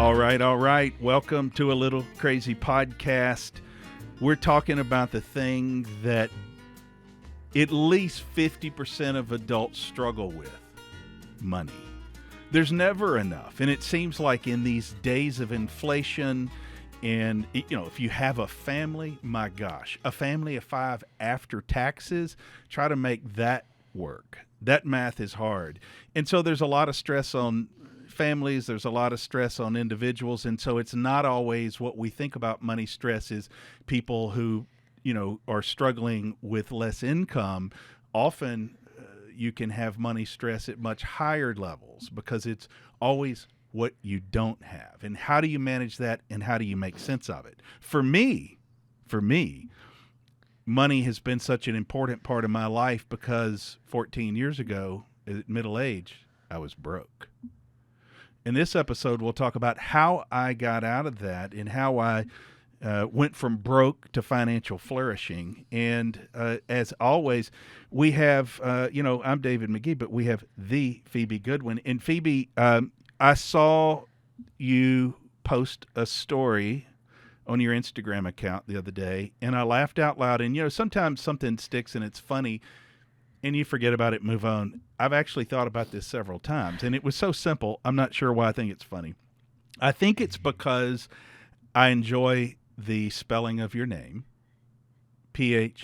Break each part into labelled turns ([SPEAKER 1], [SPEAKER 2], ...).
[SPEAKER 1] All right. Welcome to a Little Crazy Podcast. We're talking about the thing that at least 50% of adults struggle with: money. There's never enough. And it seems like in these days of inflation, and if you have a family, my gosh, a family of 5 after taxes, try to make that work. That math is hard. And so there's a lot of stress on families. There's a lot of stress on individuals. And so it's not always what we think about money stress is people who, are struggling with less income. Often you can have money stress at much higher levels because it's always what you don't have. And how do you manage that, and how do you make sense of it? For me, money has been such an important part of my life because 14 years ago, at middle age, I was broke. In this episode, we'll talk about how I got out of that and how I went from broke to financial flourishing. And as always, we have, I'm David Magee, but we have the Phoebe Goodwin. And Phoebe, I saw you post a story on your Instagram account the other day, and I laughed out loud. And, sometimes something sticks and it's funny, and you forget about it, move on. I've actually thought about this several times, and it was so simple. I'm not sure why I think it's funny. I think it's because I enjoy the spelling of your name, Phoebe,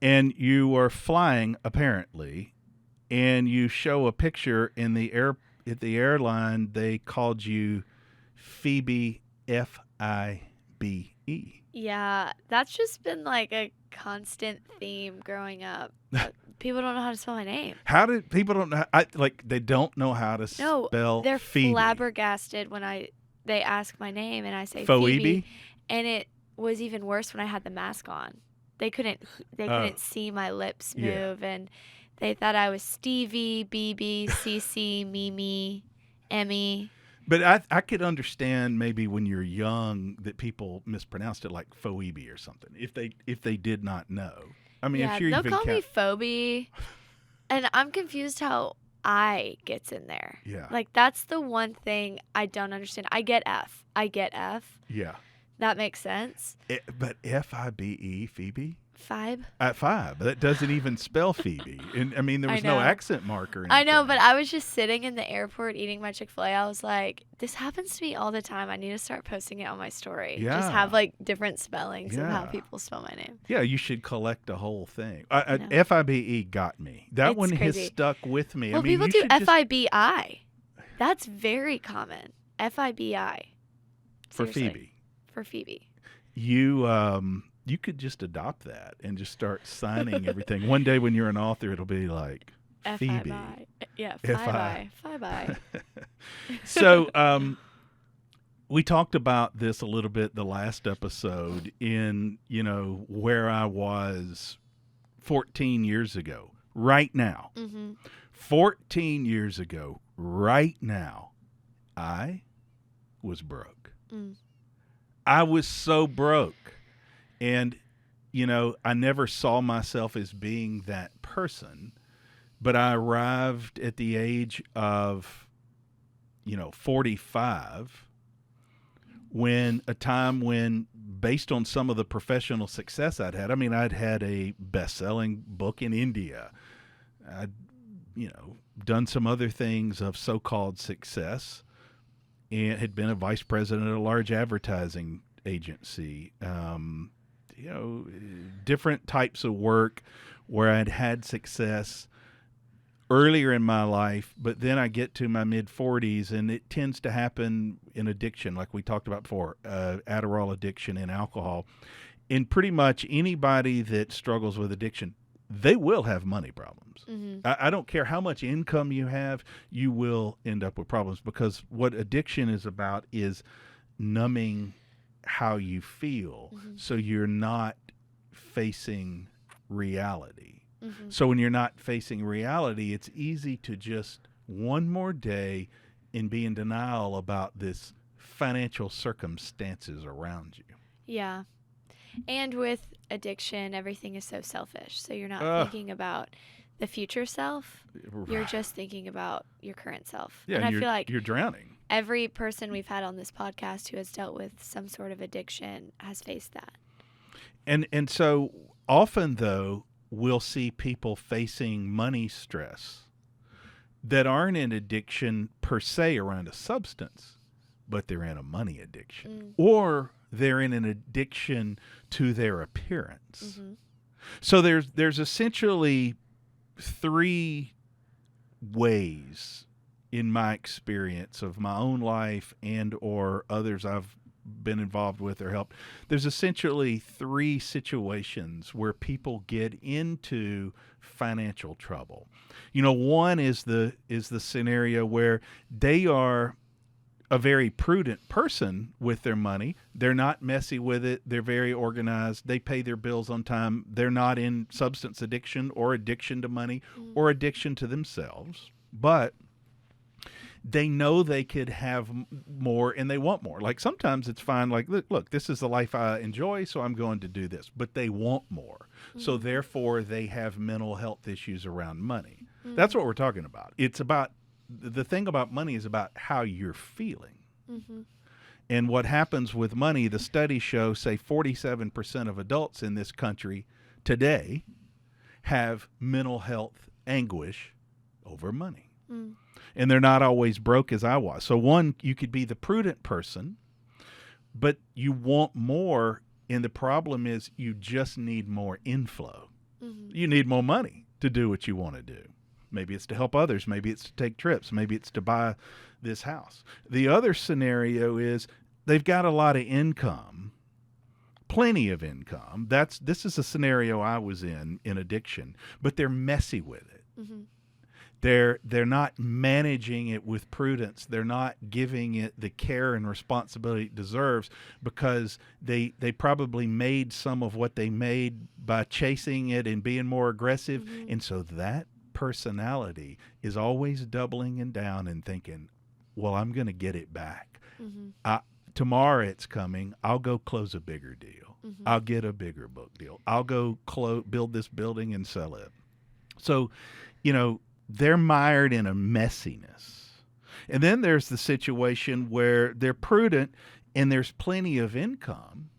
[SPEAKER 1] and you are flying, apparently, and you show a picture in the at the airline. They called you Phoebe, F-I-B-E.
[SPEAKER 2] Yeah, that's just been like a constant theme growing up. People don't know how to spell my name.
[SPEAKER 1] How do people don't know? They don't know how to spell
[SPEAKER 2] they're
[SPEAKER 1] Phoebe.
[SPEAKER 2] Flabbergasted when they ask my name and I say
[SPEAKER 1] Phoebe?
[SPEAKER 2] Phoebe. And it was even worse when I had the mask on. They couldn't see my lips move, and they thought I was Stevie, BB, CC, Mimi, Emmy.
[SPEAKER 1] But I could understand maybe when you're young that people mispronounced it like Phoebe or something if they did not know. I mean,
[SPEAKER 2] yeah,
[SPEAKER 1] if you're
[SPEAKER 2] they'll
[SPEAKER 1] even
[SPEAKER 2] call me Phoebe, and I'm confused how I gets in there.
[SPEAKER 1] Yeah.
[SPEAKER 2] Like, that's the one thing I don't understand. I get F.
[SPEAKER 1] Yeah.
[SPEAKER 2] That makes sense.
[SPEAKER 1] But F-I-B-E, Phoebe?
[SPEAKER 2] Phoebe?
[SPEAKER 1] At 5. That doesn't even spell Phoebe. And I mean, there was no accent mark or anything.
[SPEAKER 2] I know, but I was just sitting in the airport eating my Chick-fil-A. I was like, this happens to me all the time. I need to start posting it on my story.
[SPEAKER 1] Yeah.
[SPEAKER 2] Just have different spellings of how people spell my name.
[SPEAKER 1] Yeah, you should collect a whole thing. F-I-B-E got me. That one
[SPEAKER 2] crazy.
[SPEAKER 1] has stuck with me.
[SPEAKER 2] Well,
[SPEAKER 1] I mean,
[SPEAKER 2] people do F-I-B-I. That's very common. F-I-B-I.
[SPEAKER 1] For Phoebe.
[SPEAKER 2] For Phoebe.
[SPEAKER 1] You could just adopt that and just start signing everything. One day when you're an author, it'll be like Phoebe.
[SPEAKER 2] F-I-B-I. Yeah, Phoebe.
[SPEAKER 1] So we talked about this a little bit the last episode in, where I was 14 years ago. Right now.
[SPEAKER 2] Mm-hmm.
[SPEAKER 1] 14 years ago, right now, I was broke.
[SPEAKER 2] Mm.
[SPEAKER 1] I was so broke. And, I never saw myself as being that person, but I arrived at the age of, 45 when based on some of the professional success I'd had, I'd had a best-selling book in India. I'd, done some other things of so-called success and had been a vice president at a large advertising agency, different types of work where I'd had success earlier in my life, but then I get to my mid-40s, and it tends to happen in addiction, like we talked about before, Adderall addiction and alcohol. And pretty much anybody that struggles with addiction, they will have money problems.
[SPEAKER 2] Mm-hmm.
[SPEAKER 1] I don't care how much income you have, you will end up with problems, because what addiction is about is numbing how you feel, so you're not facing reality. Mm-hmm. So when you're not facing reality, it's easy to just one more day and be in denial about this financial circumstances around you.
[SPEAKER 2] Yeah. And with addiction, everything is so selfish. So you're not thinking about the future self, you're
[SPEAKER 1] Right.
[SPEAKER 2] just thinking about your current self.
[SPEAKER 1] Yeah,
[SPEAKER 2] And I
[SPEAKER 1] you're,
[SPEAKER 2] feel like
[SPEAKER 1] you're drowning.
[SPEAKER 2] every person we've had on this podcast who has dealt with some sort of addiction has faced that.
[SPEAKER 1] And so often, though, we'll see people facing money stress that aren't in addiction per se around a substance, but they're in a money addiction, or they're in an addiction to their appearance.
[SPEAKER 2] Mm-hmm.
[SPEAKER 1] So there's essentially three ways in my experience of my own life and or others I've been involved with or helped. There's essentially three situations where people get into financial trouble. One is the scenario where they are a very prudent person with their money. They're not messy with it. They're very organized. They pay their bills on time. They're not in substance addiction or addiction to money or addiction to themselves. But they know they could have more and they want more. Like sometimes it's fine. Like, look, this is the life I enjoy, so I'm going to do this. But they want more. So therefore, they have mental health issues around money. That's what we're talking about. It's about the thing about money is about how you're feeling. And what happens with money, the studies show, say 47% of adults in this country today have mental health anguish over money. And they're not always broke as I was. So one, you could be the prudent person, but you want more. And the problem is you just need more inflow. You need more money to do what you want to do. Maybe it's to help others. Maybe it's to take trips. Maybe it's to buy this house. The other scenario is they've got a lot of income, plenty of income. This is a scenario I was in addiction, but they're messy with it. They're not managing it with prudence. They're not giving it the care and responsibility it deserves because they probably made some of what they made by chasing it and being more aggressive. And so that personality is always doubling and down and thinking, well, I'm going to get it back. Tomorrow it's coming. I'll go close a bigger deal. I'll get a bigger book deal. I'll go build this building and sell it. So, they're mired in a messiness. And then there's the situation where they're prudent and there's plenty of income,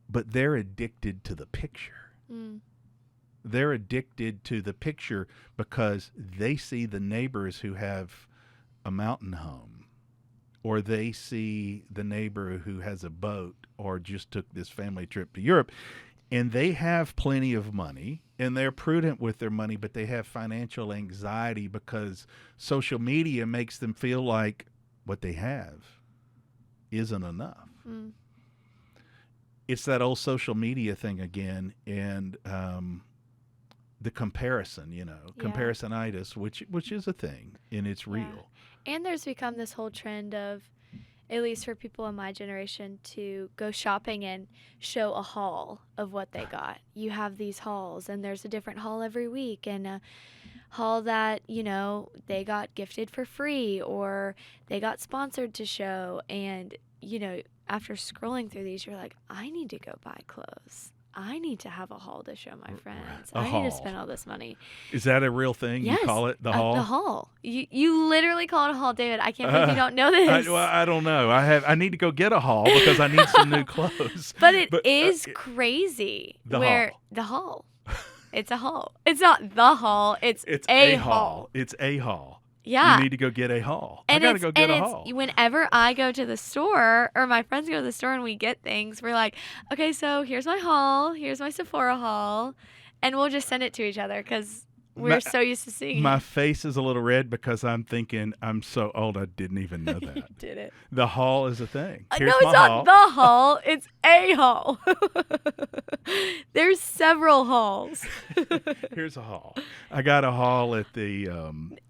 [SPEAKER 1] but they're addicted to the picture. They're addicted to the picture because they see the neighbors who have a mountain home, or they see the neighbor who has a boat or just took this family trip to Europe. And they have plenty of money, and they're prudent with their money, but they have financial anxiety because social media makes them feel like what they have isn't enough. It's that old social media thing again, and the comparison, comparisonitis, which is a thing, and it's real.
[SPEAKER 2] And there's become this whole trend of, at least for people in my generation, to go shopping and show a haul of what they got. You have these hauls, and there's a different haul every week, and a haul that, they got gifted for free or they got sponsored to show. And, after scrolling through these, you're like, I need to go buy clothes. I need to have a haul to show my friends. I need to spend all this money.
[SPEAKER 1] Is that a real thing?
[SPEAKER 2] Yes.
[SPEAKER 1] You call it the haul?
[SPEAKER 2] The haul. You literally call it a haul, David. I can't believe you don't know this.
[SPEAKER 1] I don't know. I need to go get a haul because I need some new clothes.
[SPEAKER 2] But it is crazy. The haul. It's a haul. It's not the haul. It's a haul.
[SPEAKER 1] It's a haul.
[SPEAKER 2] Yeah.
[SPEAKER 1] You need to go get a haul.
[SPEAKER 2] And
[SPEAKER 1] I got to go get a haul.
[SPEAKER 2] Whenever I go to the store or my friends go to the store and we get things, we're like, okay, so here's my haul. Here's my Sephora haul. And we'll just send it to each other because we're so used to seeing
[SPEAKER 1] my
[SPEAKER 2] it.
[SPEAKER 1] face is a little red because I'm thinking I'm so old I didn't even know that.
[SPEAKER 2] You did it.
[SPEAKER 1] The haul is a thing. Here's
[SPEAKER 2] no, it's
[SPEAKER 1] my
[SPEAKER 2] not
[SPEAKER 1] haul.
[SPEAKER 2] the haul. It's a haul. There's several hauls.
[SPEAKER 1] Here's a haul. I got a haul at the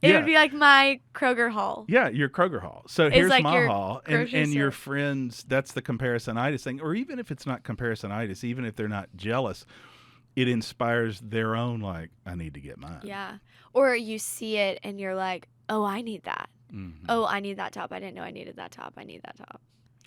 [SPEAKER 2] It would be like my Kroger haul.
[SPEAKER 1] Yeah, your Kroger haul. So here's
[SPEAKER 2] like
[SPEAKER 1] my
[SPEAKER 2] your
[SPEAKER 1] haul. And your friends, that's the comparisonitis thing. Or even if it's not comparisonitis, even if they're not jealous, it inspires their own, like, I need to get mine.
[SPEAKER 2] Yeah. Or you see it and you're like, oh, I need that.
[SPEAKER 1] Mm-hmm.
[SPEAKER 2] Oh, I need that top. I didn't know I needed that top. I need that top.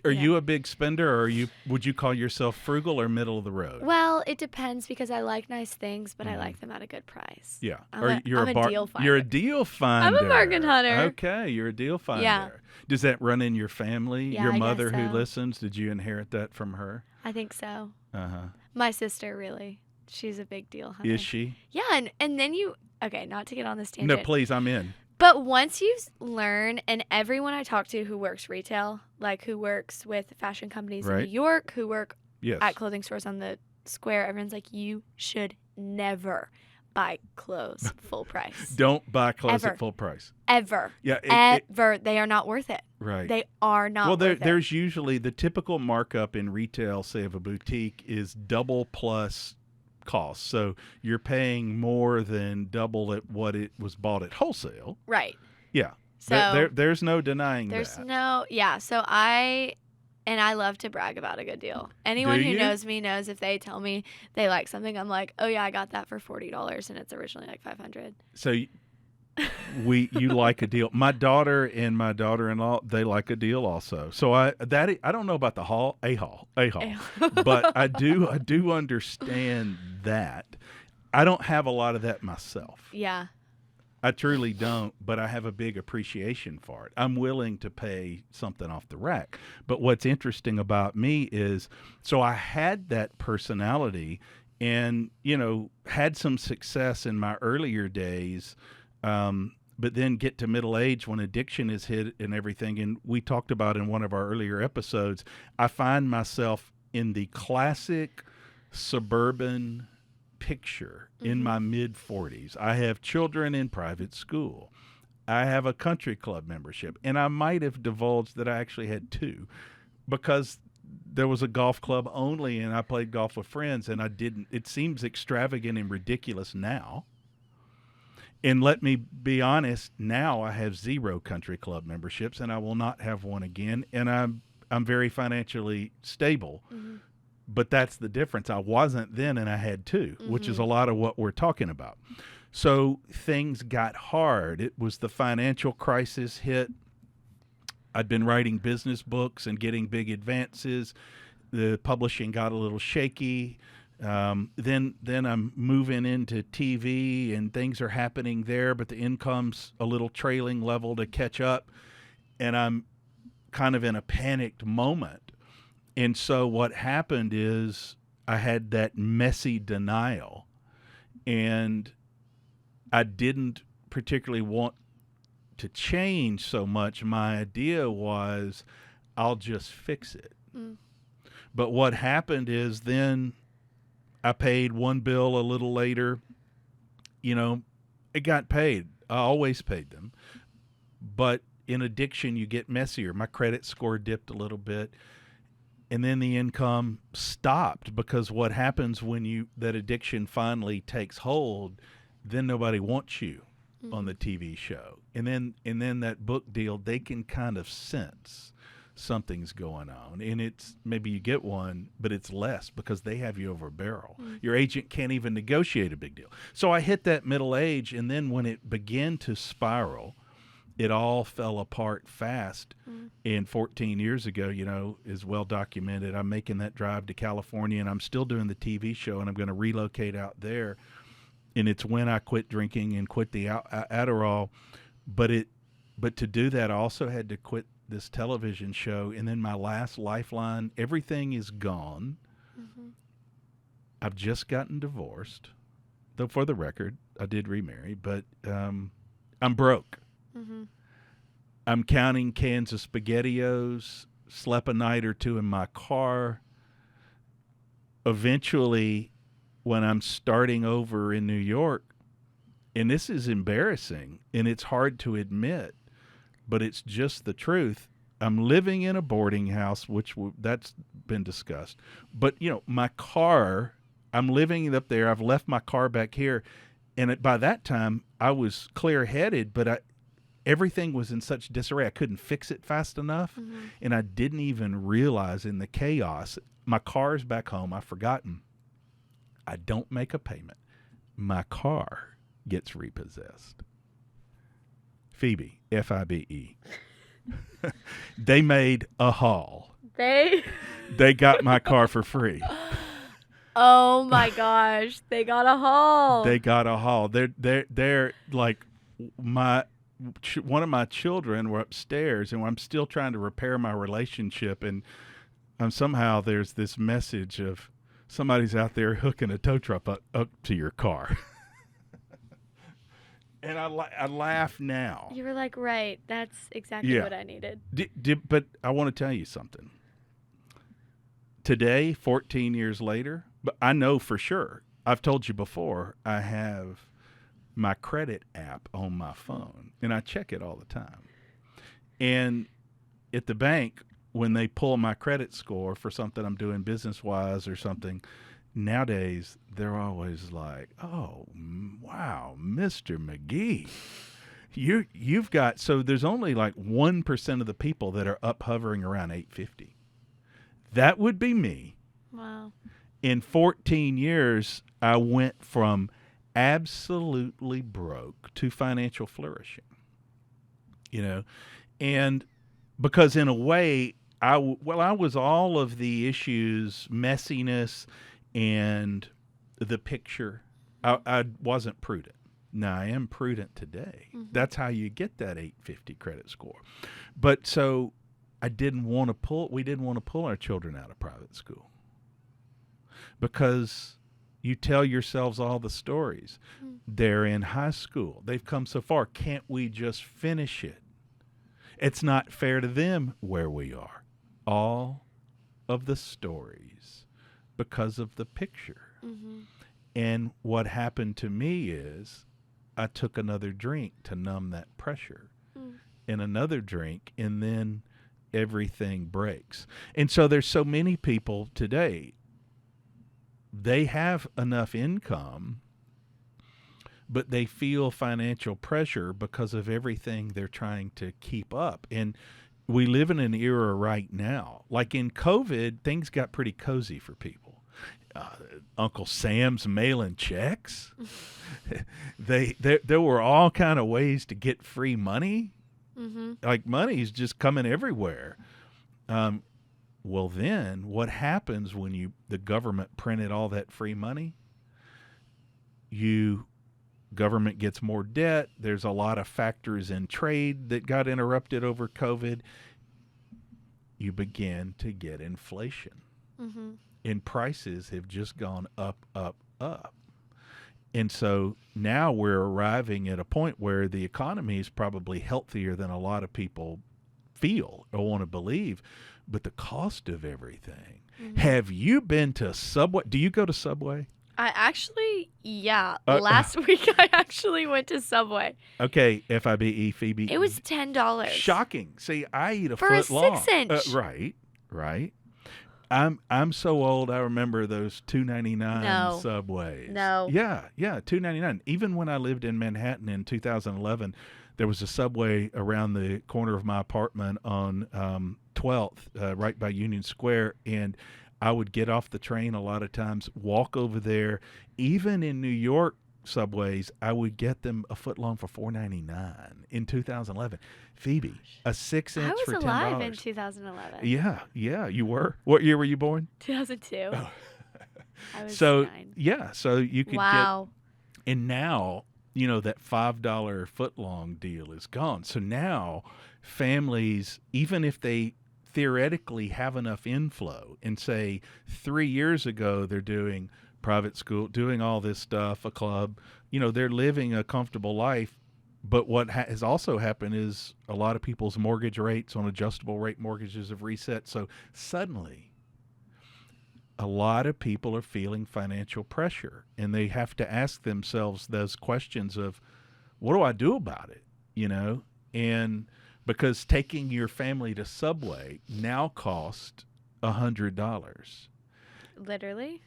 [SPEAKER 1] Are you a big spender, or would you call yourself frugal or middle of the road?
[SPEAKER 2] Well, it depends because I like nice things, but I like them at a good price.
[SPEAKER 1] Yeah.
[SPEAKER 2] I'm a deal finder.
[SPEAKER 1] You're a deal finder.
[SPEAKER 2] I'm a bargain hunter.
[SPEAKER 1] Okay, you're a deal finder.
[SPEAKER 2] Yeah.
[SPEAKER 1] Does that run in your family?
[SPEAKER 2] Yeah,
[SPEAKER 1] Your
[SPEAKER 2] I
[SPEAKER 1] mother
[SPEAKER 2] guess
[SPEAKER 1] who
[SPEAKER 2] so.
[SPEAKER 1] listens, did you inherit that from her?
[SPEAKER 2] I think so.
[SPEAKER 1] Uh-huh.
[SPEAKER 2] My sister, really. She's a big deal hunter.
[SPEAKER 1] Is she?
[SPEAKER 2] Yeah, and then okay, not to get on this tangent.
[SPEAKER 1] No, please, I'm in.
[SPEAKER 2] But once you learn, and everyone I talk to who works retail, like who works with fashion companies in New York, who work at clothing stores on the square, everyone's like, you should never buy clothes full price.
[SPEAKER 1] Don't buy clothes
[SPEAKER 2] Ever.
[SPEAKER 1] at full price.
[SPEAKER 2] Ever.
[SPEAKER 1] Yeah.
[SPEAKER 2] Ever. They are not worth it.
[SPEAKER 1] Right.
[SPEAKER 2] They are not worth it.
[SPEAKER 1] There's usually the typical markup in retail, say of a boutique, is double plus cost. So you're paying more than double at what it was bought at wholesale.
[SPEAKER 2] Right.
[SPEAKER 1] Yeah.
[SPEAKER 2] So
[SPEAKER 1] there's no denying
[SPEAKER 2] there's
[SPEAKER 1] that.
[SPEAKER 2] no, yeah. So I love to brag about a good deal. Anyone who knows me knows if they tell me they like something, I'm like, oh yeah, I got that for $40 and it's originally like $500.
[SPEAKER 1] So you like a deal. My daughter and my daughter-in-law, they like a deal also. So I don't know about the haul, but I do understand that. I don't have a lot of that myself.
[SPEAKER 2] Yeah.
[SPEAKER 1] I truly don't, but I have a big appreciation for it. I'm willing to pay something off the rack. But what's interesting about me is, so I had that personality and, had some success in my earlier days, but then get to middle age when addiction is hit and everything. And we talked about in one of our earlier episodes, I find myself in the classic suburban picture in my mid-40s. I have children in private school. I have a country club membership. And I might have divulged that I actually had two because there was a golf club only and I played golf with friends and I didn't. It seems extravagant and ridiculous now. And let me be honest, now I have 0 country club memberships and I will not have one again. And I'm very financially stable. Mm-hmm. But that's the difference. I wasn't then and I had 2, which is a lot of what we're talking about. So things got hard. It was the financial crisis hit. I'd been writing business books and getting big advances. The publishing got a little shaky. Then I'm moving into TV and things are happening there, but the income's a little trailing level to catch up. And I'm kind of in a panicked moment. And so what happened is I had that messy denial and I didn't particularly want to change so much. My idea was I'll just fix it. Mm. But what happened is then I paid one bill a little later. It got paid. I always paid them. But in addiction, you get messier. My credit score dipped a little bit. And then the income stopped because what happens when that addiction finally takes hold, then nobody wants you on the TV show. And then that book deal, they can kind of sense something's going on. And it's maybe you get one, but it's less because they have you over a barrel. Your agent can't even negotiate a big deal. So I hit that middle age, and then when it began to spiral, it all fell apart fast. And 14 years ago, is well documented. I'm making that drive to California and I'm still doing the TV show and I'm going to relocate out there. And it's when I quit drinking and quit the Adderall. But to do that, I also had to quit this television show. And then my last lifeline, everything is gone. Mm-hmm. I've just gotten divorced. Though for the record, I did remarry, but I'm broke. Mm-hmm. I'm counting cans of SpaghettiOs, slept a night or two in my car. Eventually, when I'm starting over in New York, and this is embarrassing, and it's hard to admit, but it's just the truth. I'm living in a boarding house, which that's been discussed. But, my car, I'm living up there. I've left my car back here. And by that time, I was clear-headed, but everything was in such disarray. I couldn't fix it fast enough, and I didn't even realize in the chaos. My car's back home. I've forgotten. I don't make a payment. My car gets repossessed. Phoebe, F-I-B-E. They made a haul. They got my car for free.
[SPEAKER 2] Oh my gosh, they got a haul.
[SPEAKER 1] They got a haul. They're like one of my children were upstairs, and I'm still trying to repair my relationship, and somehow there's this message of somebody's out there hooking a tow truck up to your car. And I laugh now.
[SPEAKER 2] You were like, right, that's exactly what I needed.
[SPEAKER 1] But I want to tell you something. Today, 14 years later, but I know for sure, I've told you before, I have my credit app on my phone, and I check it all the time. And at the bank, when they pull my credit score for something I'm doing business-wise or something, nowadays they're always like, "Oh, wow, Mr. Magee, you've got." So there's only like 1% of the people that are up hovering around 850. That would be me.
[SPEAKER 2] Wow.
[SPEAKER 1] In 14 years, I went from absolutely broke to financial flourishing. And because in a way, I was all of the issues, messiness, and the picture. I wasn't prudent. Now, I am prudent today. Mm-hmm. That's how you get that 850 credit score. But so we didn't want to pull our children out of private school because you tell yourselves all the stories. Mm-hmm. They're in high school. They've come so far. Can't we just finish it? It's not fair to them where we are. All of the stories because of the picture. Mm-hmm. And what happened to me is I took another drink to numb that pressure, and another drink, and then everything breaks. And so there's so many people today, they have enough income, but they feel financial pressure because of everything they're trying to keep up. And we live in an era right now, like in COVID, things got pretty cozy for people. Uncle Sam's mailing checks. There were all kind of ways to get free money. Mm-hmm. Like money's just coming everywhere. Well, then what happens when the government printed all that free money? Government gets more debt. There's a lot of factors in trade that got interrupted over COVID. You begin to get inflation. Mm-hmm. And prices have just gone up, up, up. And so now we're arriving at a point where the economy is probably healthier than a lot of people feel or want to believe. But the cost of everything. Mm-hmm. Have you been to Subway? Do you go to Subway?
[SPEAKER 2] Last week I actually went to Subway.
[SPEAKER 1] Okay, FIBE, Phoebe.
[SPEAKER 2] It was $10.
[SPEAKER 1] Shocking. See, I eat a
[SPEAKER 2] for
[SPEAKER 1] foot long.
[SPEAKER 2] For a 6-inch.
[SPEAKER 1] Right. I'm so old. I remember those $2.99 Subways.
[SPEAKER 2] No.
[SPEAKER 1] Yeah, $2.99. Even when I lived in Manhattan in 2011, there was a Subway around the corner of my apartment on 12th, right by Union Square, and I would get off the train a lot of times, walk over there. Even in New York Subways, I would get them a foot long for $4.99 in 2011. Phoebe, a 6-inch for $10.
[SPEAKER 2] I was alive in 2011.
[SPEAKER 1] Yeah, you were. What year were you born?
[SPEAKER 2] 2002. Oh. I was 9.
[SPEAKER 1] Yeah, so you could
[SPEAKER 2] get.
[SPEAKER 1] And now, that $5 foot long deal is gone. So now families, even if they theoretically have enough inflow and say 3 years ago they're doing private school, doing all this stuff, a club, they're living a comfortable life. But what has also happened is a lot of people's mortgage rates on adjustable rate mortgages have reset. So suddenly a lot of people are feeling financial pressure, and they have to ask themselves those questions of, what do I do about it? And because taking your family to Subway now costs $100.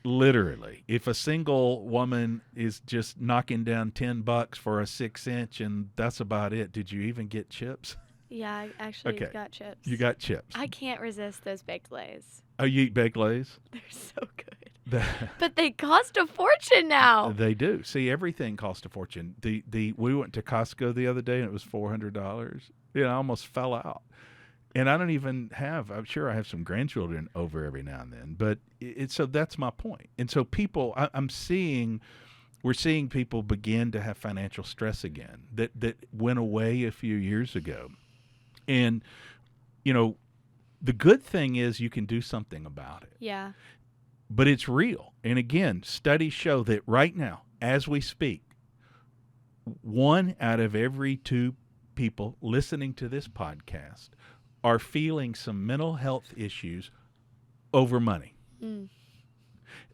[SPEAKER 1] Literally. If a single woman is just knocking down $10 for a 6-inch and that's about it, did you even get chips?
[SPEAKER 2] Yeah, I actually got chips.
[SPEAKER 1] You got chips.
[SPEAKER 2] I can't resist those baked lays.
[SPEAKER 1] Oh, you eat baked lays?
[SPEAKER 2] They're so good. But they cost a fortune now.
[SPEAKER 1] They do. See, everything costs a fortune. We went to Costco the other day and it was $400. I almost fell out. And I don't even have, I'm sure I have some grandchildren over every now and then, but so that's my point. And so people, we're seeing people begin to have financial stress again that went away a few years ago. And, you know, the good thing is you can do something about it,
[SPEAKER 2] Yeah.
[SPEAKER 1] but it's real. And again, studies show that right now, as we speak, 1 out of every 2 people listening to this podcast are feeling some mental health issues over money.
[SPEAKER 2] Mm.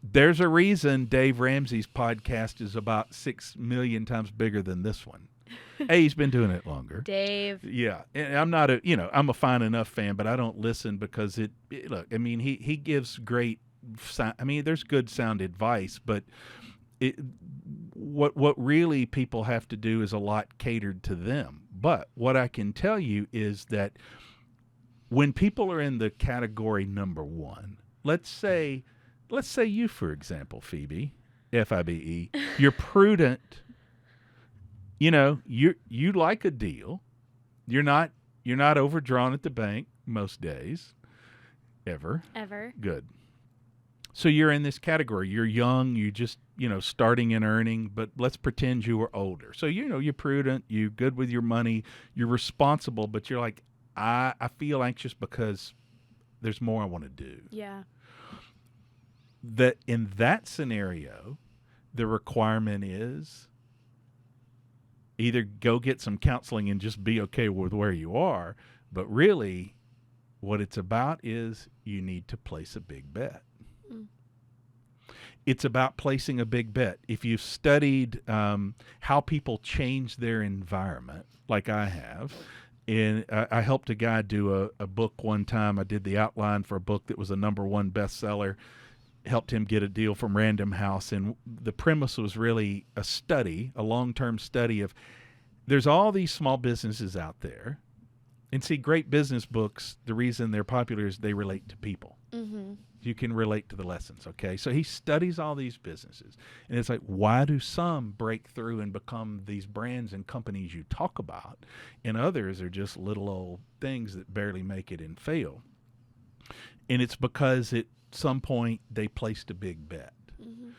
[SPEAKER 1] There's a reason Dave Ramsey's podcast is about 6 million times bigger than this one. Hey, he's been doing it longer.
[SPEAKER 2] Dave.
[SPEAKER 1] Yeah. And I'm not I'm a Fine Enough fan, but I don't listen because look, I mean, he gives great, there's good sound advice, but what really people have to do is a lot catered to them. But what I can tell you is that when people are in the category number 1, let's say you, for example, Phoebe, F-I-B-E, you're prudent, you like a deal. You're not overdrawn at the bank most days, ever. Good. So you're in this category. You're young, you just, starting and earning, but let's pretend you were older. So, you're prudent, you're good with your money, you're responsible, but you're like, I feel anxious because there's more I want to do.
[SPEAKER 2] Yeah.
[SPEAKER 1] That in that scenario, the requirement is either go get some counseling and just be okay with where you are, but really what it's about is you need to place a big bet. Mm. It's about placing a big bet. If you've studied how people change their environment, like I have, and I helped a guy do a book one time. I did the outline for a book that was a #1 bestseller, helped him get a deal from Random House. And the premise was really a long-term study of there's all these small businesses out there. And see, great business books, the reason they're popular is they relate to people. Mm-hmm. You can relate to the lessons, okay? So he studies all these businesses. And it's like, why do some break through and become these brands and companies you talk about, and others are just little old things that barely make it and fail? And it's because at some point they placed a big bet. Mm-hmm.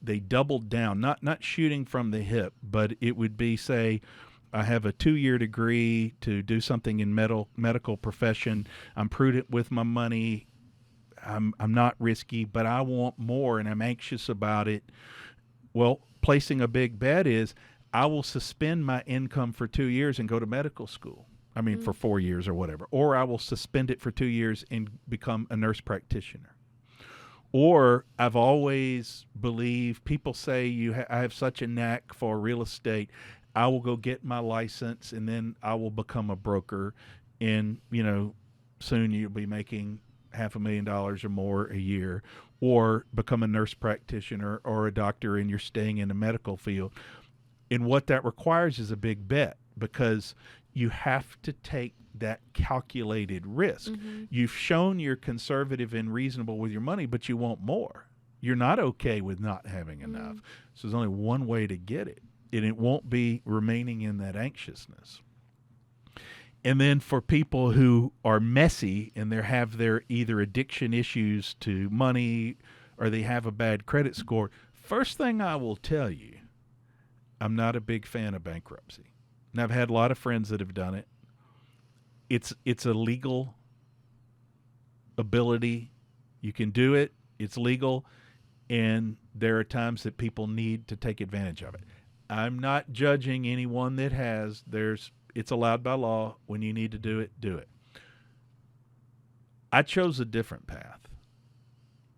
[SPEAKER 1] They doubled down, not shooting from the hip, but it would be, say, I have a 2-year degree to do something in medical profession. I'm prudent with my money. I'm not risky, but I want more and I'm anxious about it. Well, placing a big bet is I will suspend my income for 2 years and go to medical school. For 4 years or whatever. Or I will suspend it for 2 years and become a nurse practitioner. Or I've always believed, people say I have such a knack for real estate, I will go get my license and then I will become a broker, and soon you'll be making $500,000 or more a year, or become a nurse practitioner or a doctor and you're staying in the medical field. And what that requires is a big bet, because you have to take that calculated risk. Mm-hmm. You've shown you're conservative and reasonable with your money, but you want more. You're not okay with not having enough. So there's only one way to get it, and it won't be remaining in that anxiousness. And then for people who are messy and they have their either addiction issues to money or they have a bad credit score, first thing I will tell you, I'm not a big fan of bankruptcy. And I've had a lot of friends that have done it. It's a legal ability. You can do it. It's legal. And there are times that people need to take advantage of it. I'm not judging anyone that has. It's allowed by law. When you need to do it, do it. I chose a different path.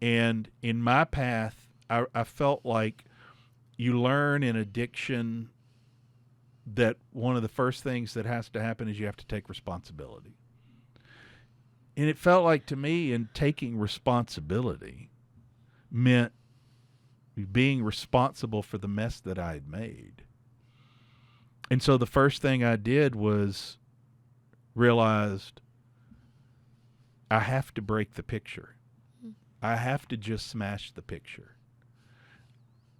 [SPEAKER 1] And in my path, I felt like you learn in addiction that one of the first things that has to happen is you have to take responsibility. And it felt like to me, in taking responsibility meant being responsible for the mess that I had made. And so the first thing I did was realized I have to break the picture. I have to just smash the picture.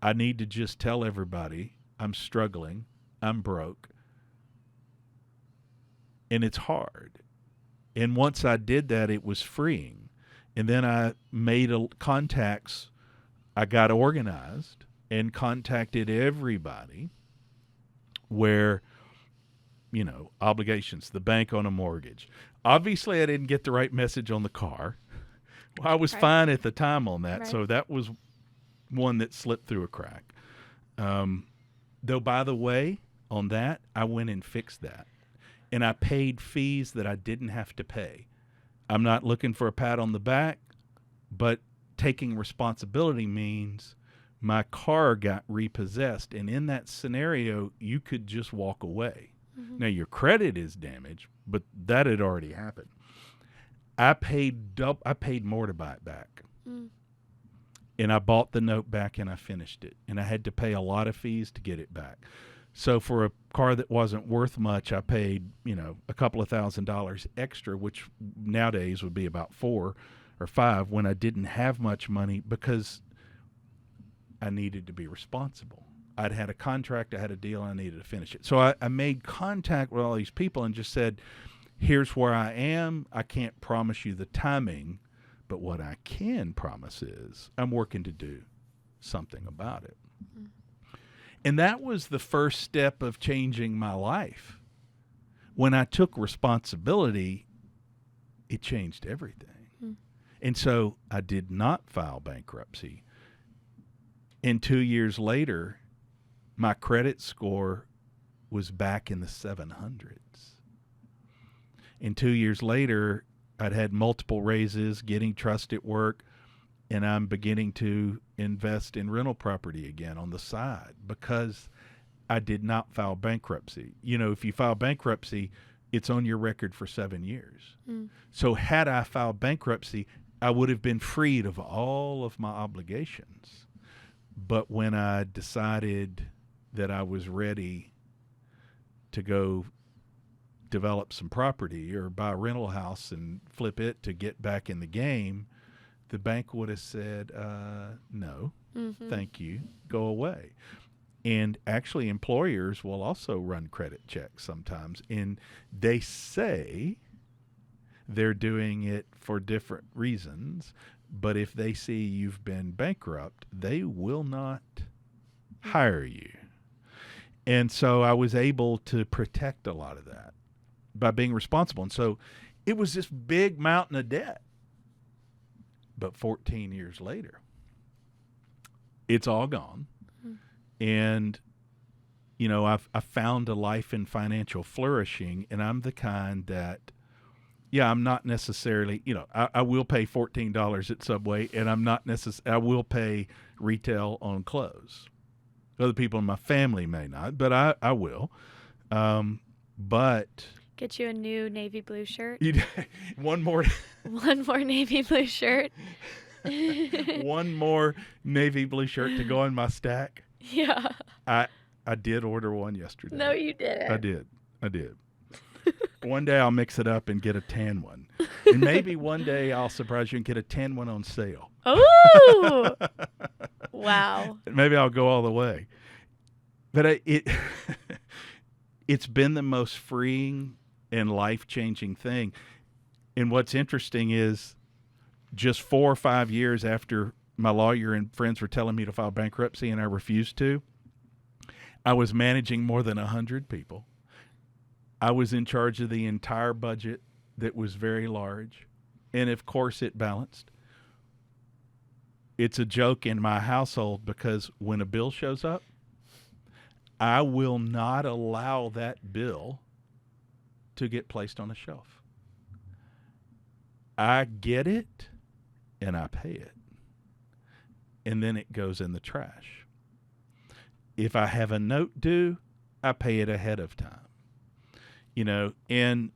[SPEAKER 1] I need to just tell everybody I'm struggling, I'm broke, and it's hard. And once I did that, it was freeing. And then I made contacts. I got organized and contacted everybody where, obligations, the bank on a mortgage. Obviously, I didn't get the right message on the car. Well, I was fine at the time on that, so that was one that slipped through a crack. Though, by the way, on that, I went and fixed that. And I paid fees that I didn't have to pay. I'm not looking for a pat on the back, but taking responsibility means my car got repossessed. And in that scenario, you could just walk away. Mm-hmm. Now, your credit is damaged, but that had already happened. I paid more to buy it back. Mm. And I bought the note back and I finished it. And I had to pay a lot of fees to get it back. So for a car that wasn't worth much, I paid, a couple of $1,000s extra, which nowadays would be about $4,000 or $5,000 when I didn't have much money because I needed to be responsible. I'd had a contract, I had a deal, I needed to finish it. So I made contact with all these people and just said, here's where I am. I can't promise you the timing, but what I can promise is I'm working to do something about it. Mm-hmm. And that was the first step of changing my life. When I took responsibility, it changed everything. Mm. And so I did not file bankruptcy. And 2 years later, my credit score was back in the 700s. And 2 years later, I'd had multiple raises, getting trust at work, and I'm beginning to invest in rental property again on the side because I did not file bankruptcy. If you file bankruptcy, it's on your record for 7 years. Mm. So had I filed bankruptcy, I would have been freed of all of my obligations. But when I decided that I was ready to go develop some property or buy a rental house and flip it to get back in the game, the bank would have said, no, thank you, go away. And actually employers will also run credit checks sometimes. And they say they're doing it for different reasons. But if they see you've been bankrupt, they will not hire you. And so I was able to protect a lot of that by being responsible. And so it was this big mountain of debt. But 14 years later, it's all gone. Mm-hmm. And, I've found a life in financial flourishing, and I'm the kind that, I'm not necessarily, I will pay $14 at Subway, and I will pay retail on clothes. Other people in my family may not, but I will. But
[SPEAKER 2] get you a new navy blue shirt.
[SPEAKER 1] One more
[SPEAKER 2] navy blue shirt.
[SPEAKER 1] One more navy blue shirt to go in my stack.
[SPEAKER 2] Yeah.
[SPEAKER 1] I did order one yesterday.
[SPEAKER 2] No, you didn't.
[SPEAKER 1] I did. One day I'll mix it up and get a tan one. And maybe one day I'll surprise you and get a tan one on sale.
[SPEAKER 2] Oh! Wow.
[SPEAKER 1] Maybe I'll go all the way. But it's been the most freeing and life-changing thing. And what's interesting is just 4 or 5 years after my lawyer and friends were telling me to file bankruptcy and I refused to, I was managing more than 100 people. I was in charge of the entire budget that was very large. And of course it balanced. It's a joke in my household because when a bill shows up, I will not allow that bill to get placed on a shelf. I get it and I pay it. And then it goes in the trash. If I have a note due, I pay it ahead of time. And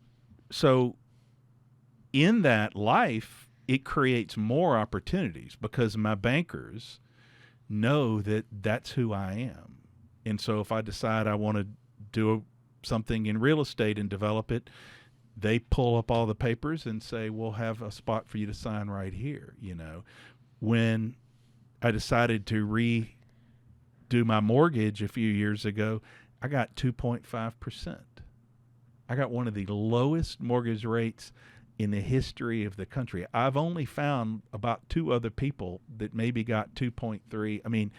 [SPEAKER 1] so in that life, it creates more opportunities because my bankers know that that's who I am. And so if I decide I want to do something in real estate and develop it, they pull up all the papers and say, we'll have a spot for you to sign right here. When I decided to redo my mortgage a few years ago, I got 2.5%. I got one of the lowest mortgage rates in the history of the country. I've only found about 2 other people that maybe got 2.3. I mean,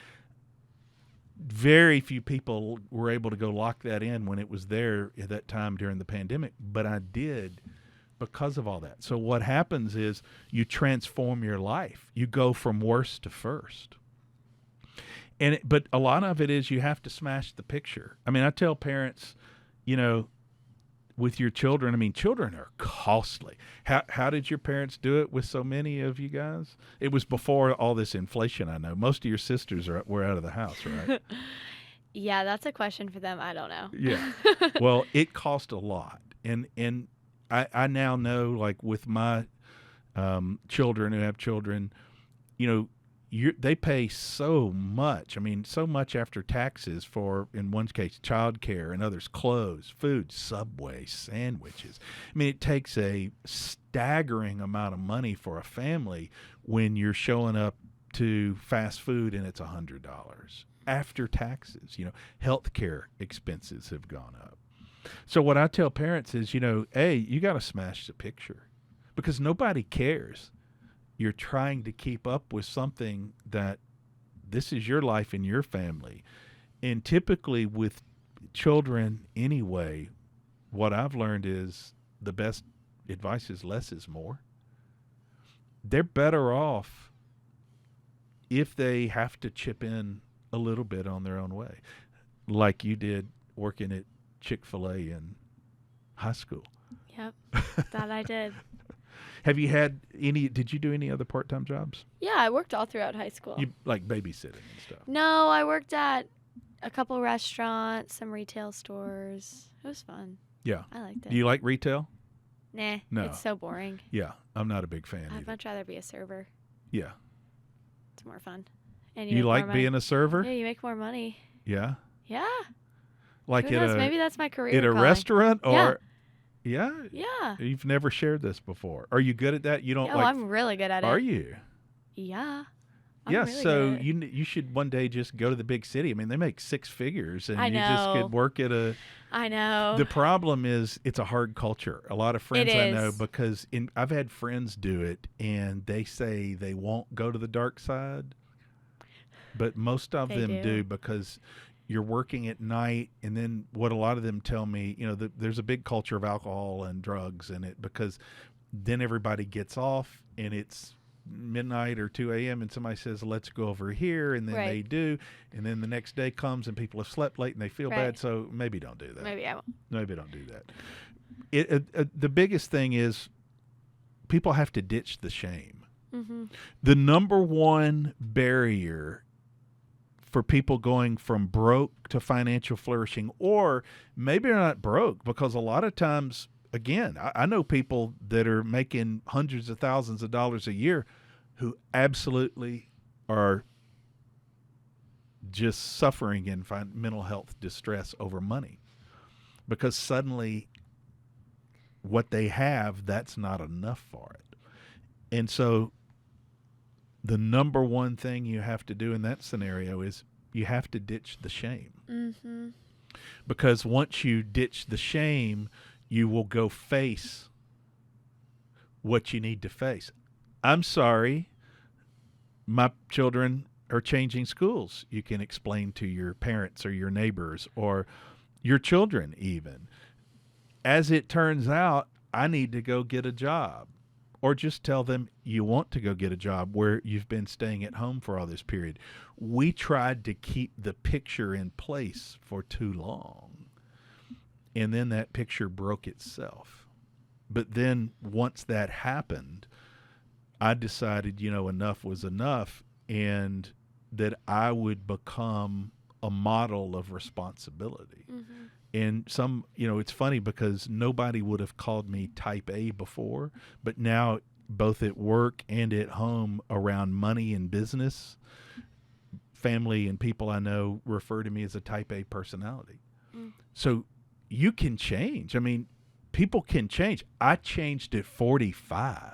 [SPEAKER 1] very few people were able to go lock that in when it was there at that time during the pandemic, but I did because of all that. So what happens is you transform your life. You go from worst to first. But a lot of it is you have to smash the picture. I mean, I tell parents, with your children, I mean, children are costly. How did your parents do it with so many of you guys? It was before all this inflation, I know. Most of your sisters were out of the house, right?
[SPEAKER 2] Yeah, that's a question for them. I don't know.
[SPEAKER 1] Yeah. Well, it cost a lot. And I now know, like with my children who have children, they pay so much. I mean, so much after taxes for, in one case, childcare, and others, clothes, food, Subway, sandwiches. I mean, it takes a staggering amount of money for a family when you're showing up to fast food and it's $100 after taxes. Healthcare expenses have gone up. So what I tell parents is, hey, you got to smash the picture because nobody cares. You're trying to keep up with something that this is your life and your family. And typically with children anyway, what I've learned is the best advice is less is more. They're better off if they have to chip in a little bit on their own way, like you did working at Chick-fil-A in high school.
[SPEAKER 2] Yep, that I did.
[SPEAKER 1] Have you had did you do any other part-time jobs?
[SPEAKER 2] Yeah, I worked all throughout high school.
[SPEAKER 1] You like babysitting and stuff?
[SPEAKER 2] No, I worked at a couple restaurants, some retail stores. It was fun.
[SPEAKER 1] Yeah.
[SPEAKER 2] I liked it.
[SPEAKER 1] Do you like retail?
[SPEAKER 2] Nah,
[SPEAKER 1] No.
[SPEAKER 2] It's so boring.
[SPEAKER 1] Yeah, I'm not a big fan
[SPEAKER 2] I'd
[SPEAKER 1] either.
[SPEAKER 2] much rather be a server.
[SPEAKER 1] Yeah.
[SPEAKER 2] It's more fun. And
[SPEAKER 1] You
[SPEAKER 2] make
[SPEAKER 1] like
[SPEAKER 2] more money.
[SPEAKER 1] being a server?
[SPEAKER 2] Yeah, you make more money.
[SPEAKER 1] Yeah.
[SPEAKER 2] Yeah.
[SPEAKER 1] Like
[SPEAKER 2] Who knows? Maybe that's my career
[SPEAKER 1] at a
[SPEAKER 2] calling.
[SPEAKER 1] restaurant or
[SPEAKER 2] Yeah.
[SPEAKER 1] Yeah.
[SPEAKER 2] Yeah.
[SPEAKER 1] You've never shared this before. Are you good at that? You don't
[SPEAKER 2] No,
[SPEAKER 1] like
[SPEAKER 2] I'm really good at it.
[SPEAKER 1] Are you?
[SPEAKER 2] Yeah. I'm
[SPEAKER 1] Yeah,
[SPEAKER 2] really
[SPEAKER 1] so
[SPEAKER 2] good at it.
[SPEAKER 1] you should one day just go to the big city. I mean, they make 6 figures and
[SPEAKER 2] I
[SPEAKER 1] you just
[SPEAKER 2] know.
[SPEAKER 1] could work at a
[SPEAKER 2] I know.
[SPEAKER 1] The problem is it's a hard culture. A lot of friends I know,
[SPEAKER 2] is.
[SPEAKER 1] because I've had friends do it and they say they won't go to the dark side, but most of
[SPEAKER 2] They
[SPEAKER 1] them
[SPEAKER 2] do.
[SPEAKER 1] because you're working at night. And then what a lot of them tell me, there's a big culture of alcohol and drugs in it, because then everybody gets off and it's midnight or 2 a.m. and somebody says, let's go over here. And then
[SPEAKER 2] Right.
[SPEAKER 1] they do. And then the next day comes and people have slept late and they feel
[SPEAKER 2] Right.
[SPEAKER 1] bad. So maybe don't do that.
[SPEAKER 2] Maybe I won't.
[SPEAKER 1] Maybe don't do that. The biggest thing is people have to ditch the shame.
[SPEAKER 2] Mm-hmm.
[SPEAKER 1] The number one barrier for people going from broke to financial flourishing, or maybe they're not broke, because a lot of times, again, I know people that are making hundreds of thousands of dollars a year who absolutely are just suffering in mental health distress over money, because suddenly what they have, that's not enough for it. And so the number one thing you have to do in that scenario is you have to ditch the shame.
[SPEAKER 2] Mm-hmm.
[SPEAKER 1] Because once you ditch the shame, you will go face what you need to face. I'm sorry, my children are changing schools. You can explain to your parents or your neighbors or your children even. As it turns out, I need to go get a job. Or just tell them you want to go get a job where you've been staying at home for all this period. We tried to keep the picture in place for too long. And then that picture broke itself. But then once that happened, I decided, enough was enough, and that I would become a model of responsibility.
[SPEAKER 2] Mm-hmm.
[SPEAKER 1] And it's funny because nobody would have called me type A before, but now both at work and at home around money and business, family and people I know refer to me as a type A personality. Mm. So you can change. I mean, people can change. I changed at 45.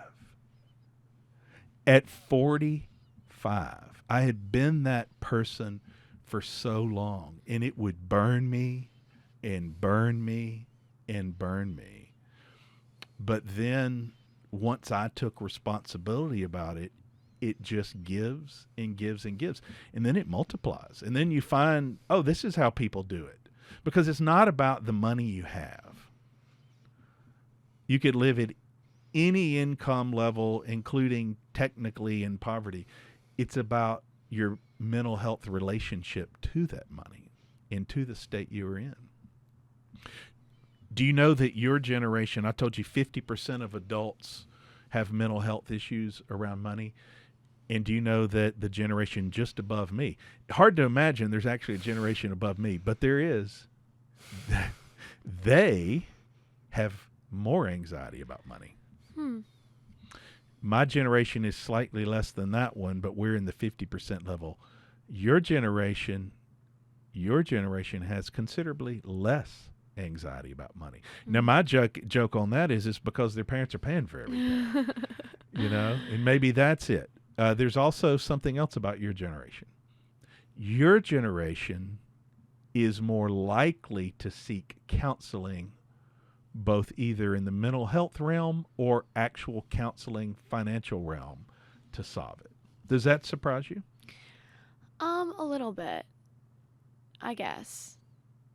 [SPEAKER 1] At 45, I had been that person for so long, and it would burn me and burn me and burn me. But then once I took responsibility about it, it just gives and gives and gives. And then it multiplies. And then you find, oh, this is how people do it. Because it's not about the money you have. You could live at any income level, including technically in poverty. It's about your mental health relationship to that money and to the state you're in. Do you know that your generation, I told you 50% of adults have mental health issues around money? And do you know that the generation just above me, hard to imagine there's actually a generation above me, but there is, they have more anxiety about money. My generation is slightly less than that one, but we're in the 50% level. Your generation has considerably less anxiety about money. Now, my joke on that is it's because their parents are paying for everything, and maybe that's it. There's also something else about your generation. Your generation is more likely to seek counseling, both either in the mental health realm or actual counseling financial realm, to solve it. Does that surprise you?
[SPEAKER 2] A little bit, I guess.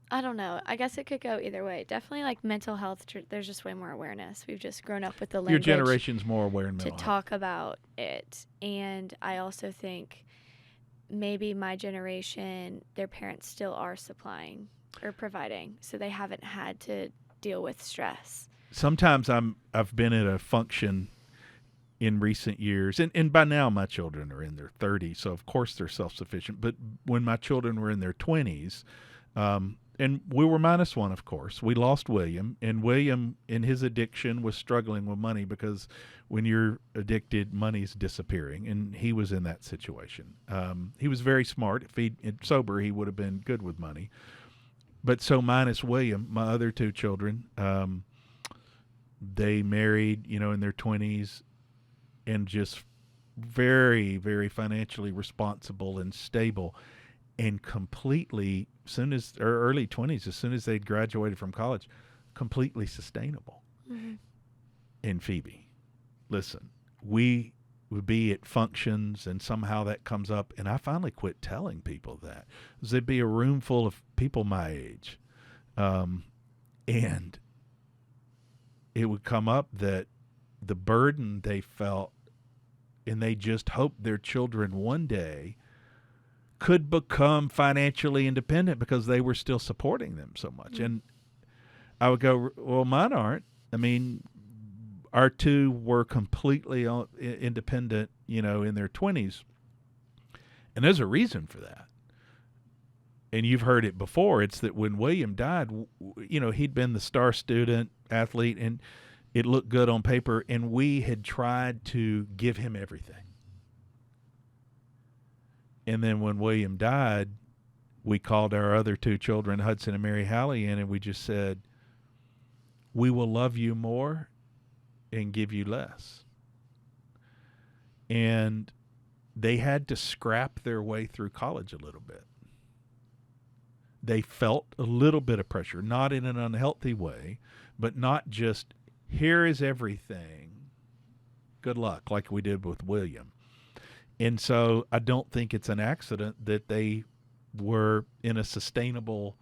[SPEAKER 2] I don't know. I guess it could go either way. Definitely like mental health, there's just way more awareness. We've just grown up with the language.
[SPEAKER 1] Your generation's more aware in mental
[SPEAKER 2] to
[SPEAKER 1] health.
[SPEAKER 2] talk about it. And I also think maybe my generation, their parents still are supplying or providing, so they haven't had to deal with stress.
[SPEAKER 1] Sometimes I've been at a function in recent years, and by now my children are in their 30s, so of course they're self-sufficient. But when my children were in their 20s, and we were -1, of course. We lost William, and William, in his addiction, was struggling with money because when you're addicted, money's disappearing, and he was in that situation. He was very smart. If he'd sober, he would have been good with money. But so minus William, my other two children, they married, in their 20s, and just very, very financially responsible and stable, and completely, early 20s, as soon as they'd graduated from college, completely sustainable.
[SPEAKER 2] Mm-hmm.
[SPEAKER 1] And Phoebe, listen, we would be at functions and somehow that comes up, and I finally quit telling people that. There'd be a room full of people my age, and it would come up that the burden they felt, and they just hoped their children one day could become financially independent because they were still supporting them so much. Mm-hmm. And I would go, well, mine aren't. I mean, our two were completely independent, in their 20s. And there's a reason for that. And you've heard it before. It's that when William died, he'd been the star student, athlete, and it looked good on paper, and we had tried to give him everything. And then when William died, we called our other two children, Hudson and Mary Hallie, in, and we just said, we will love you more and give you less. And they had to scrap their way through college a little bit. They felt a little bit of pressure, not in an unhealthy way, but not just, here is everything, good luck, like we did with William. And so I don't think it's an accident that they were in a sustainable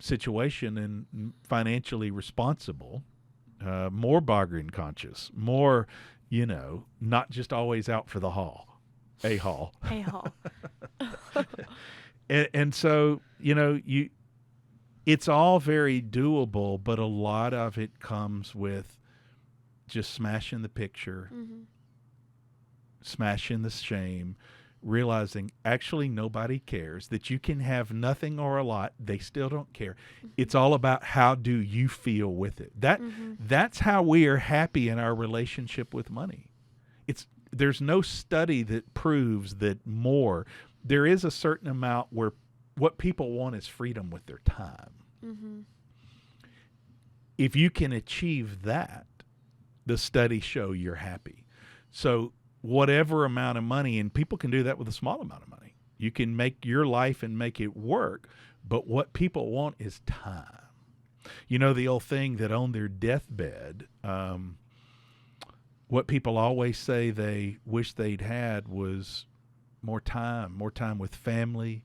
[SPEAKER 1] situation and financially responsible, more bargain conscious, more, not just always out for the haul, a haul.
[SPEAKER 2] A haul.
[SPEAKER 1] and so, it's all very doable, but a lot of it comes with just smashing the picture, mm-hmm. smashing the shame, realizing actually nobody cares, that you can have nothing or a lot, they still don't care. Mm-hmm. It's all about how do you feel with it. That's how we are happy in our relationship with money. There's no study that proves that more. There is a certain amount where what people want is freedom with their time. Mm-hmm. If you can achieve that, the studies show you're happy. So whatever amount of money, and people can do that with a small amount of money. You can make your life and make it work, but what people want is time. You know, the old thing that on their deathbed, what people always say they wish they'd had was more time with family,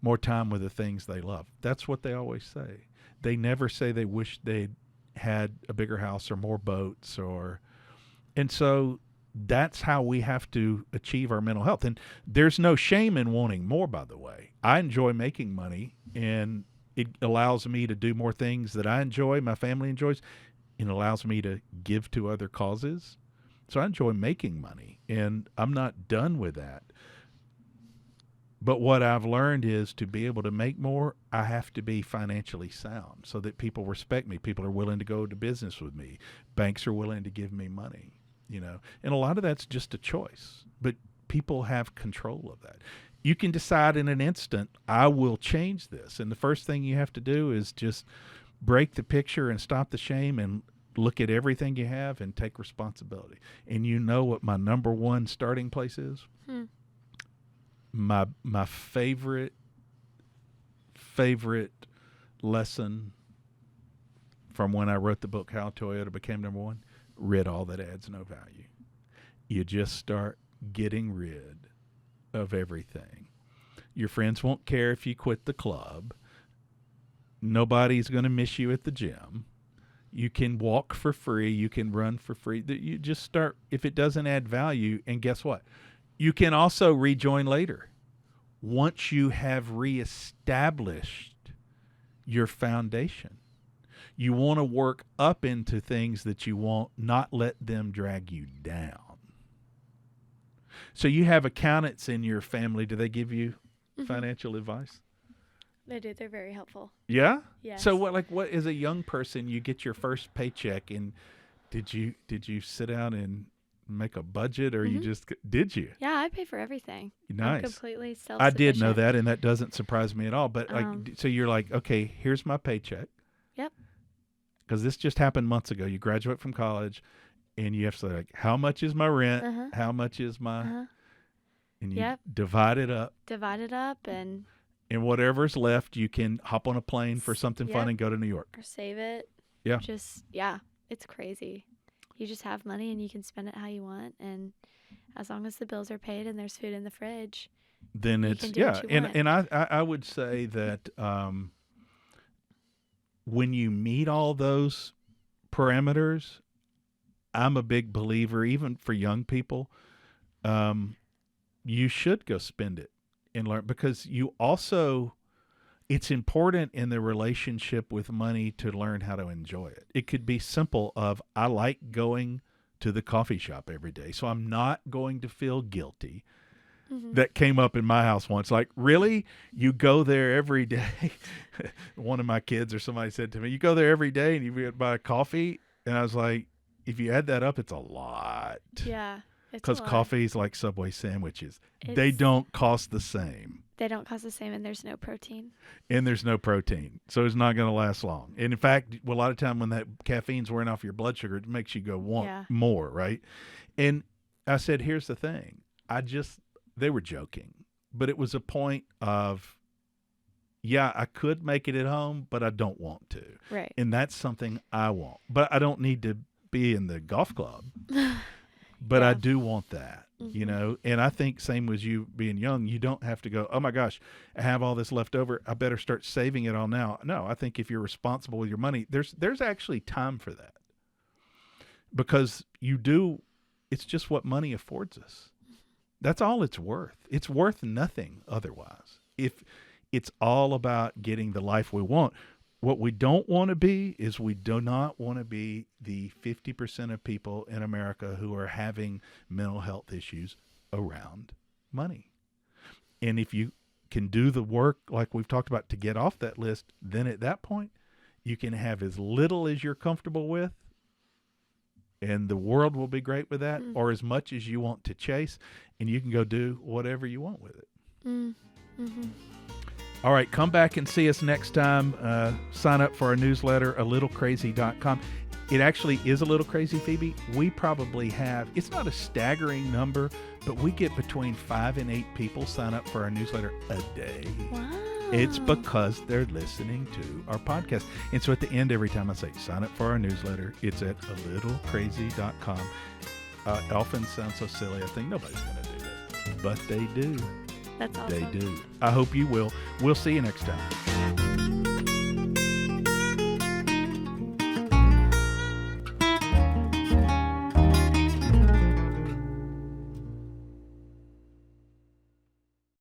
[SPEAKER 1] more time with the things they love. That's what they always say. They never say they wish they'd had a bigger house or more boats and so that's how we have to achieve our mental health. And there's no shame in wanting more, by the way. I enjoy making money, and it allows me to do more things that I enjoy, my family enjoys. It allows me to give to other causes. So I enjoy making money, and I'm not done with that. But what I've learned is to be able to make more, I have to be financially sound so that people respect me. People are willing to go to business with me. Banks are willing to give me money, you know. And a lot of that's just a choice. But people have control of that. You can decide in an instant, I will change this. And the first thing you have to do is just break the picture and stop the shame and look at everything you have and take responsibility. And you know what my number one starting place is? My favorite lesson from when I wrote the book, How Toyota Became Number One, rid all that adds no value. You just start getting rid of everything. Your friends won't care if you quit the club. Nobody's going to miss you at the gym. You can walk for free. You can run for free. You just start, if it doesn't add value, and guess what? You can also rejoin later. Once you have reestablished your foundation, you want to work up into things that you want, not let them drag you down. So you have accountants in your family. Do they give you financial advice?
[SPEAKER 2] They do. They're very helpful.
[SPEAKER 1] Yeah?
[SPEAKER 2] Yes.
[SPEAKER 1] So what as a young person, you get your first paycheck, and did you sit down and make a budget, or you just did you?
[SPEAKER 2] Yeah, I pay for everything.
[SPEAKER 1] Nice.
[SPEAKER 2] I'm completely self-sufficient.
[SPEAKER 1] I did know that, and that doesn't surprise me at all. But so you're like, okay, here's my paycheck.
[SPEAKER 2] Yep.
[SPEAKER 1] Because this just happened months ago. You graduate from college, and you have to say, like, how much is my rent? How much is my? And you divide it up. And whatever's left, you can hop on a plane for something fun and go to New York.
[SPEAKER 2] Or save it.
[SPEAKER 1] Yeah.
[SPEAKER 2] It's crazy. You just have money and you can spend it how you want. And as long as the bills are paid and there's food in the fridge,
[SPEAKER 1] then it's, And I would say that when you meet all those parameters, I'm a big believer, even for young people, you should go spend it and learn, because you also, it's important in the relationship with money to learn how to enjoy it. It could be simple of, I like going to the coffee shop every day, so I'm not going to feel guilty. That came up in my house once. Like, really? You go there every day? One of my kids or somebody said to me, you go there every day and you buy a coffee? And I was like, if you add that up, it's a lot.
[SPEAKER 2] Yeah.
[SPEAKER 1] Because coffee's like Subway sandwiches. They don't cost the same.
[SPEAKER 2] They don't cost the same, and there's no protein.
[SPEAKER 1] So it's not going to last long. And in fact, a lot of time when that caffeine's wearing off your blood sugar, it makes you go want more, right? And I said, here's the thing. They were joking, but it was a point of, I could make it at home, but I don't want to.
[SPEAKER 2] Right.
[SPEAKER 1] And that's something I want. But I don't need to be in the golf club. But I do want that, you know, and I think same with you being young, you don't have to go, oh my gosh, I have all this left over, I better start saving it all now. No, I think if you're responsible with your money, there's actually time for that, because it's just what money affords us. That's all it's worth. It's worth nothing otherwise. If it's all about getting the life we want. What we don't want to be is we do not want to be the 50% of people in America who are having mental health issues around money. And if you can do the work like we've talked about to get off that list, then at that point, you can have as little as you're comfortable with, and the world will be great with that, or as much as you want to chase, and you can go do whatever you want with it. All right, come back and see us next time. Sign up for our newsletter, alittlecrazy.com. It actually is a little crazy, Phoebe. We probably have, it's not a staggering number, but we get between 5 and 8 people sign up for our newsletter a day.
[SPEAKER 2] Wow.
[SPEAKER 1] It's because they're listening to our podcast. And so at the end, every time I say, sign up for our newsletter, it's at alittlecrazy.com. It often sounds so silly. I think nobody's going to do that. But they do.
[SPEAKER 2] That's awesome.
[SPEAKER 1] They do. I hope you will. We'll see you next time.